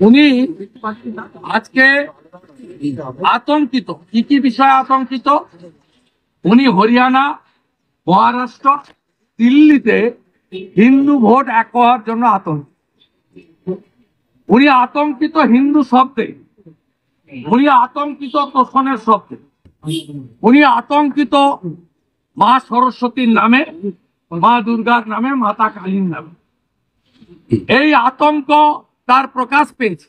উনি আজকে আতঙ্কিত। কি কি বিষয়ে আতঙ্কিত? উনি হরিয়ানা, মহারাষ্ট্র, দিল্লিতে হিন্দু ভোট এক হওয়ার জন্য আতঙ্কিত। উনি আতঙ্কিত হিন্দু শব্দে, উনি আতঙ্কিত তোষণের শব্দে, উনি আতঙ্কিত মা সরস্বতীর নামে, মা দুর্গার নামে, মাতা কালীর নামে। এই আতঙ্ক তার প্রকাশ পেয়েছে।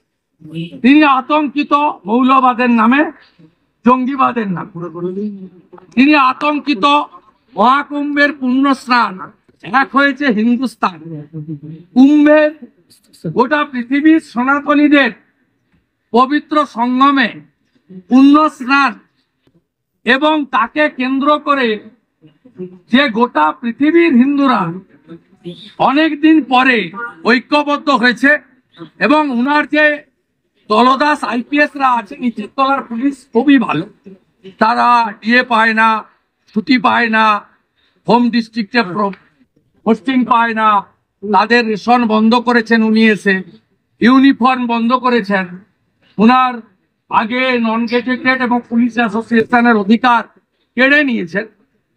তিনি আতঙ্কিত মৌলবাদের নামে, জঙ্গিবাদের নামে। তিনি আতঙ্কিত মহাকুম্ভের পুণ্য স্নান এক হয়েছে হিন্দুস্তান। কুম্ভের গোটা পৃথিবীর সনাতনীদের পবিত্র সঙ্গমে পুণ্য স্নান এবং তাকে কেন্দ্র করে যে গোটা পৃথিবীর হিন্দুরা অনেকদিন পরে ঐক্যবদ্ধ হয়েছে এবং উনার যে দলদাস আইপিএসরা আছে, নিচের তলার পুলিশ খুবই ভালো। তারা ডিএ পায় না, ছুটি পায় না, হোম ডিস্ট্রিক্টে পোস্টিং পায় না, তাদের রেশন বন্ধ করেছেন উনি এসে, ইউনিফর্ম বন্ধ করেছেন। উনার আগে নন গেজেটেড এবং পুলিশ অ্যাসোসিয়েশনের অধিকার কেড়ে নিয়েছেন।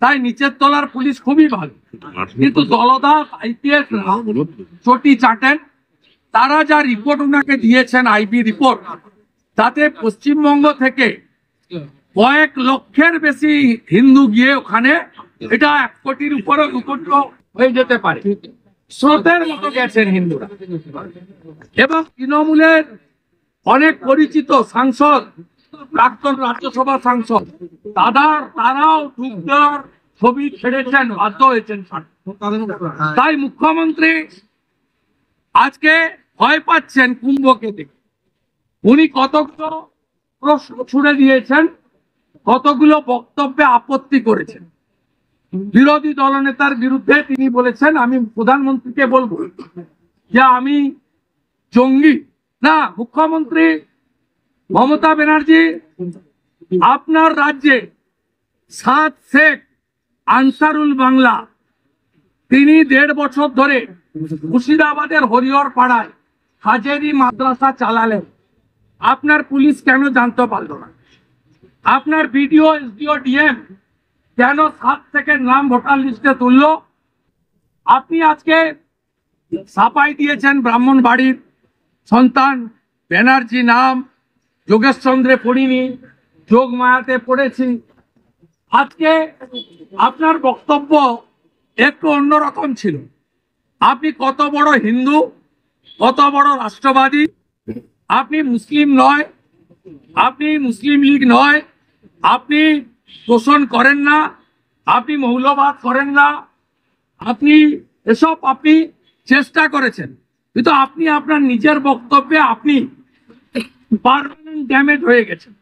তাই নিচের তলার পুলিশ খুবই ভালো, কিন্তু দলদাস আইপিএস চটি চাটেন। তারা যা রিপোর্ট ওনাকে দিয়েছেন, আইবি রিপোর্ট, তাতে পশ্চিমবঙ্গ থেকে কয়েক লক্ষের বেশি হিন্দু গিয়ে ওখানে, এটা 1 কোটির উপরে 2 কোটি হয়ে যেতে পারে, স্রোতের মতো গেছেন হিন্দুরা। এবং তৃণমূলের অনেক পরিচিত সাংসদ, প্রাক্তন রাজ্যসভা সাংসদ, তারাও ঢুকদার ছবি ছেড়েছেন, বাধ্য হয়েছেন। তাই মুখ্যমন্ত্রী আজকে ভয় পাচ্ছেন কুম্ভকে দেখে। উনি কতগুলো প্রশ্ন ছুড়ে দিয়েছেন, কতগুলো বক্তব্যে আপত্তি করেছেন। বিরোধী দলনেতার বিরুদ্ধে তিনি বলেছেন, আমি প্রধানমন্ত্রীকে বলবো যে আমি জঙ্গি না। মুখ্যমন্ত্রী মমতা ব্যানার্জি, আপনার রাজ্যে 7 শেখ আনসারুল বাংলা, তিনি 1.5 বছর ধরে মুর্শিদাবাদের হরিহর পাড়ায় হাজেরি মাদ্রাসা চালালেন। আপনার পুলিশ কেন জানতে পারলো না? আপনার বিডিও, এসডিও, ডিএম কেন 7 শেখের নাম ভোটার লিস্টে তুললো? আপনি আজকে ছাপাই দিয়েছেন ব্রাহ্মণবাড়ির সন্তান ব্যানার্জি নাম, যোগেশ চন্দ্রে পড়িনি, যোগমায়াতে পড়েছি। আজকে আপনার বক্তব্য একটু অন্যরকম ছিল। আপনি কত বড় হিন্দু, কত বড় রাষ্ট্রবাদী। আপনি মুসলিম নয়, আপনি মুসলিম লীগ নয়, আপনি শোষণ করেন না, আপনি মৌলবাদ করেন না, আপনি এসব আপনি চেষ্টা করেছেন, কিন্তু আপনি আপনার নিজের বক্তব্যে আপনি পার্মানেন্ট ড্যামেজ হয়ে গেছেন।